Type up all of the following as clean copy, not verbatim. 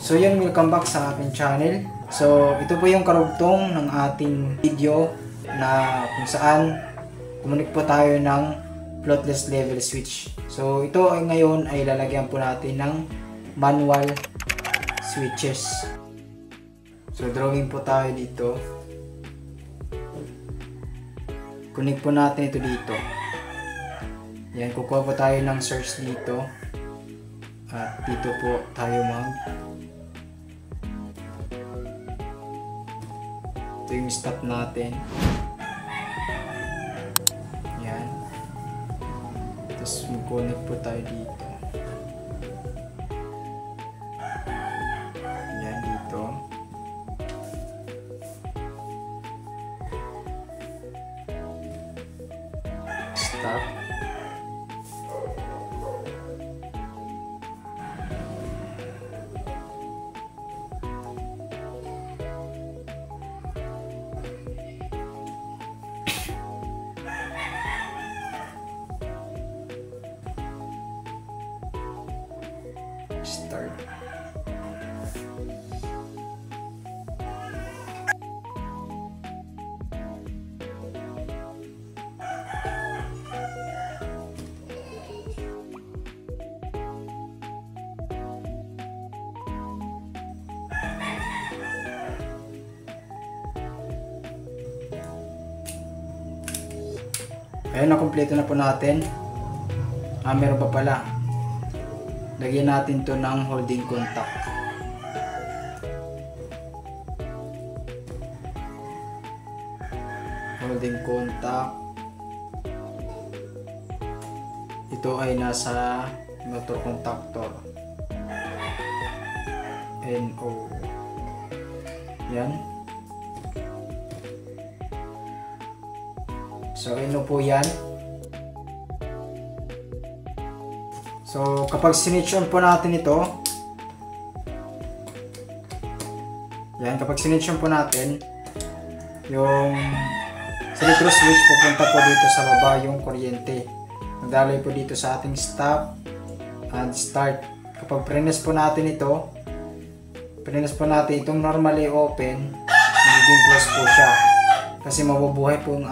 So yun, welcome back sa aking channel. So ito po yung karugtong ng ating video na kung saan kumunik po tayo ng floatless level switch. So ito ay ngayon ay lalagyan po natin ng manual switches. So drawing po tayo dito. Connect po natin ito dito. Yan, kukuha po tayo ng source dito. At dito po tayo ito yung stop natin. Yan. Tapos mag-connect po tayo dito. Yan, dito. Stop. Start. Ayun, nakumpleto na po natin. Meron pa pala. Lagyan natin to ng holding contact. Holding contact. Ito ay nasa motor contactor. NO. Yan. So NO po yan. So kapag sinitch on po natin ito, yan, kapag sinitch on po natin, yung selector switch pupunta po dito sa baba yung kuryente. Magdaloy po dito sa ating stop and start. Kapag prenes po natin ito, itong normally open, magiging close po siya. Kasi mabubuhay po ang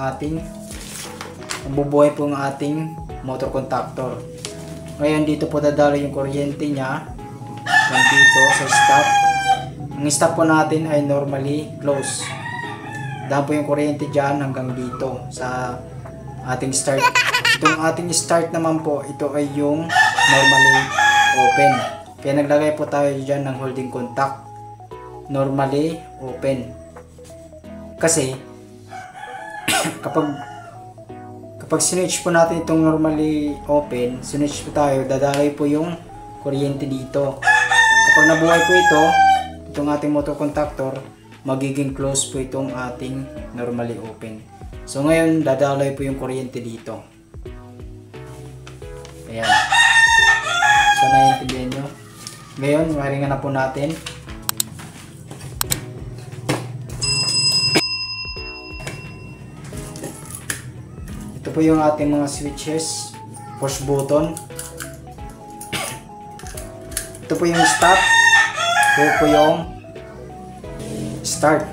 ating motor contactor. Ngayon dito po dadalo yung kuryente niya dito sa stop. Ang stop po natin ay normally close. Dahil po yung kuryente dyan hanggang dito sa ating start. Itong ating start naman po, ito ay yung normally open. Kaya naglagay po tayo dyan ng holding contact. Normally open. Kasi kapag sinitch po natin itong normally open, sinitch po tayo, dadalay po yung kuryente dito. Kapag nabuhay po itong ating motor contactor, magiging close po itong ating normally open. So ngayon, dadalay po yung kuryente dito. Ayan. So naiintindihan nyo. Ngayon, wiringan na po natin. Ito po yung ating mga switches, push button. Ito po yung stop. Ito po yung start.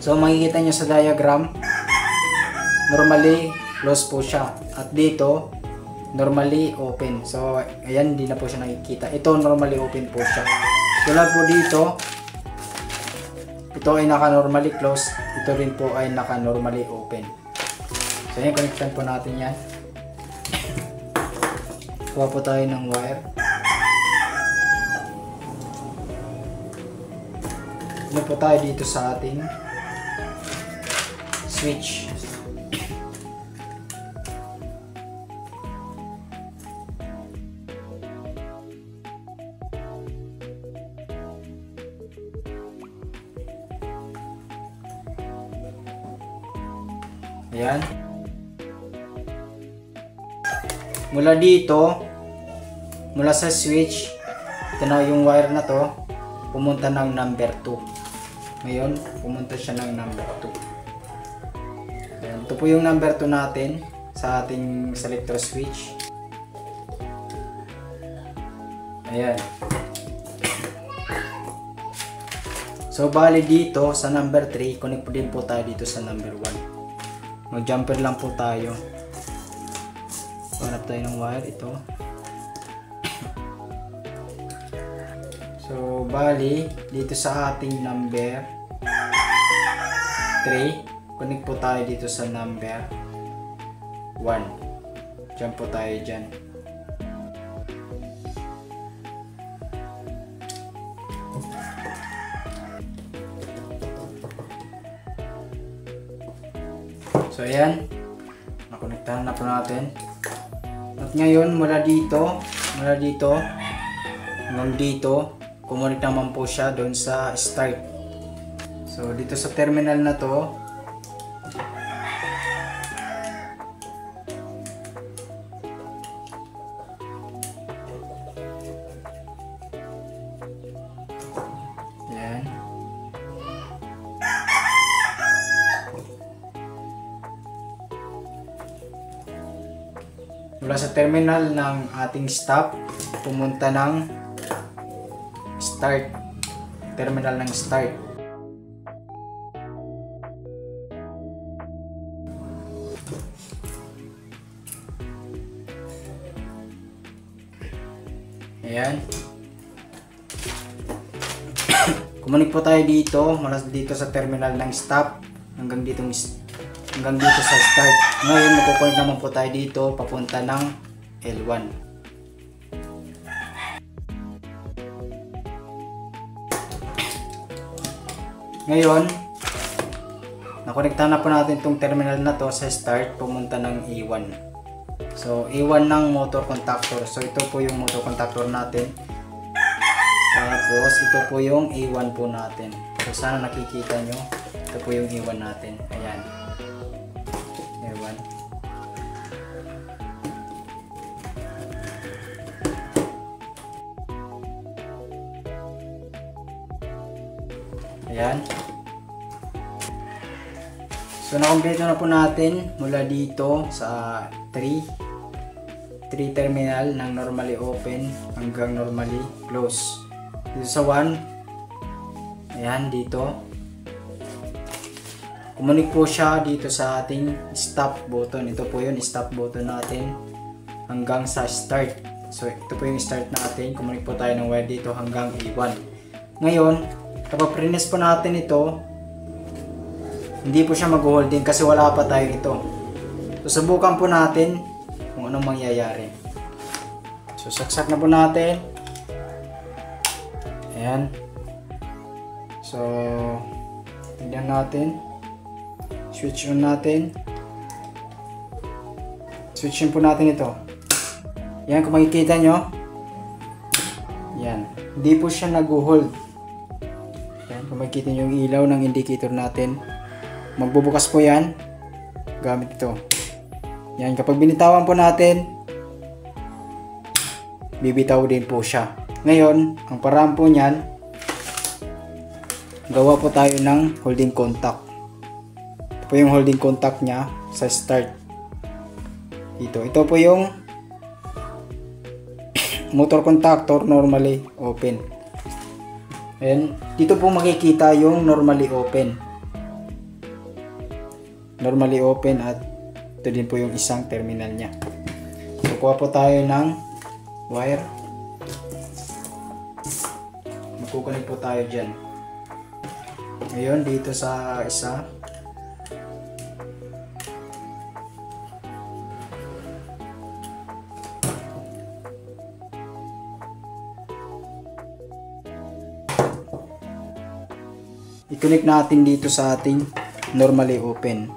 So makikita nyo sa diagram, normally close po siya. At dito, normally open. So ayan, hindi na po siya nakikita. Ito normally open po siya. Tulad po dito, ito ay naka-normally close. Ito rin po ay naka-normally open. So yan, connectan po natin yan. Kuha po tayo ng wire. Ano po tayo dito sa ating switch. Ayan. Mula dito, mula sa switch, ito na yung wire na to, pumunta ng number 2. Ngayon, pumunta siya ng number 2. Ayan. Ito po yung number 2 natin sa ating selector switch. Ayan. So bali dito sa number 3, connect po din po tayo dito sa number 1. Mag-jumper lang po tayo. Hanap tayo ng wire, ito. So bali dito sa ating number 3, connect po tayo dito sa number 1. Jump po tayo dyan. So ayan, nakonektahan na po natin. At ngayon mula dito hanggang dito, kumunik naman po siya doon sa start. So dito sa terminal na to, ayan. Mula sa terminal ng ating stop, pumunta ng start. Terminal ng start. Ayan. Kumunik po tayo dito, mula dito sa terminal ng stop hanggang dito sa start. Ngayon magkukunik naman po tayo dito papunta ng L1. Ngayon nakonektahan na po natin itong terminal na to sa start, pumunta ng A1. So A1 ng motor contactor. So ito po yung motor contactor natin. Tapos ito po yung A1 po natin. So sana nakikita nyo, ito po yung A1 natin. Ayan, A1. Ayan. So nakompleto na po natin mula dito sa 3 terminal ng normally open hanggang normally close. Dito sa 1, ayan, dito kumunik po siya dito sa ating stop button. Ito po yun, stop button natin hanggang sa start. So ito po yung start natin. Kumunik po tayo ng wire dito hanggang A1. Ngayon kapag prines po natin ito, hindi po siya mag-holding kasi wala pa tayo ito. So subukan po natin kung anong mangyayari. So saksak na po natin. Ayan. So tignan natin. Switch on natin. Switch on po natin ito. Yan, kung makikita nyo, yan, hindi po siya nag-hold. Yan, kung makikita nyo yung ilaw ng indicator natin, magbubukas po yan gamit ito. Yan, kapag binitawan po natin, bibitaw din po siya. Ngayon, ang paraan po niyan, gawa po tayo ng holding contact. Ito po yung holding contact niya sa start. Ito po yung motor contactor normally open. And dito po makikita yung normally open. Normally open at ito din po yung isang terminal niya. So kuha po tayo ng wire. Magkukunik po tayo dyan. Ngayon dito sa isa, i-connect natin dito sa ating normally open.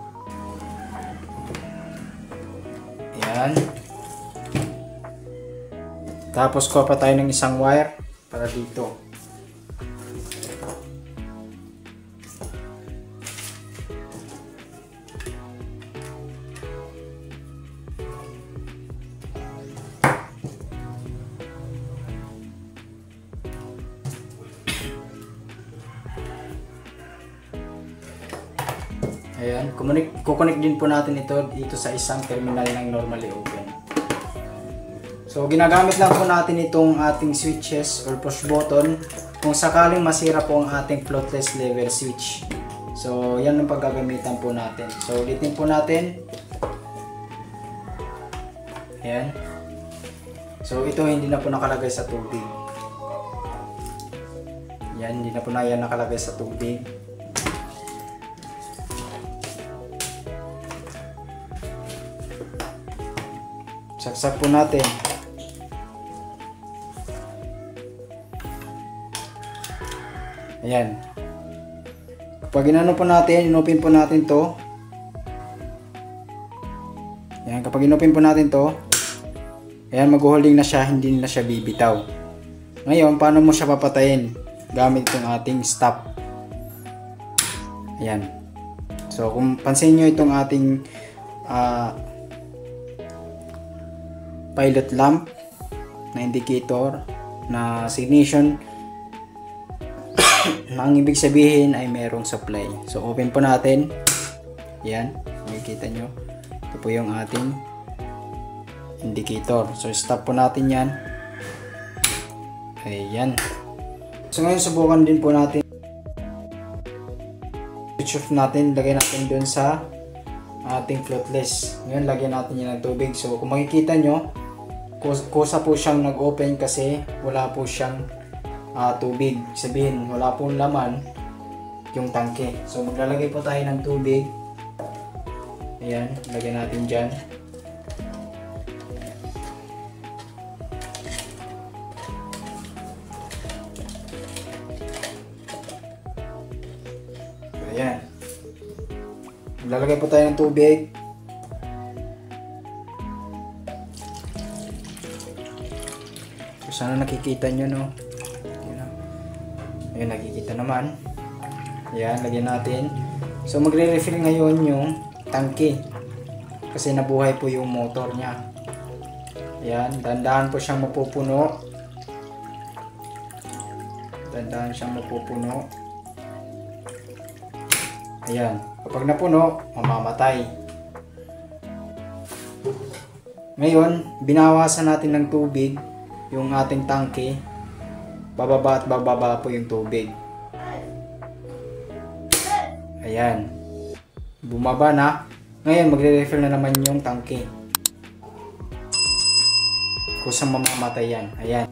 Ayan. Tapos kuha pa tayo ng isang wire para dito. Ayan, kukonek din po natin ito dito sa isang terminal ng normally open. So So ginagamit lang po natin itong ating switches or push button kung sakaling masira po ang ating floatless lever switch. So yan ang paggagamitan po natin. So ulitin po natin. Ayan. So ito hindi na po nakalagay sa tubig. Yan, hindi na po na yan nakalagay sa tubig. Saksak po natin. Ayan. Kapag inano po natin, inopin po natin to. Ayan, kapag inopin po natin to, ayan, mag-holding na siya, hindi na siya bibitaw. Ngayon, paano mo siya papatayin? Gamit itong ating stop. Ayan. So, kung pansin nyo itong ating pilot lamp na indicator na ignition, ang ibig sabihin ay merong supply. So, open po natin. Ayan. Makikita nyo. Ito po yung ating indicator. So, stop po natin yan. Ayan. So ngayon subukan din po natin switch off natin, lagay natin dun sa ating floatless. Ngayon lagyan natin yan ng tubig. So kung makikita nyo, kusa po siyang nag-open kasi wala po siyang tubig. Sabihin wala pong laman yung tangke. So maglalagay po tayo ng tubig. Ayan, lagyan natin dyan. Ayan. Lalagay po tayo ng tubig. So, sana nakikita nyo, no? Ayan, nakikita naman. Ayan, lagyan natin. So, magre-refill ngayon yung tangke. Kasi nabuhay po yung motor niya. Ayan, dandahan po siyang mapupuno. Dandahan siyang mapupuno. Ayan, kapag napuno, mamamatay. Ngayon, binawasan natin ng tubig yung ating tangke. Bababa at bababa po yung tubig. Ayan. Bumaba na. Ngayon, magre-refill na naman yung tangke. Kusang mamamatay yan. Ayan.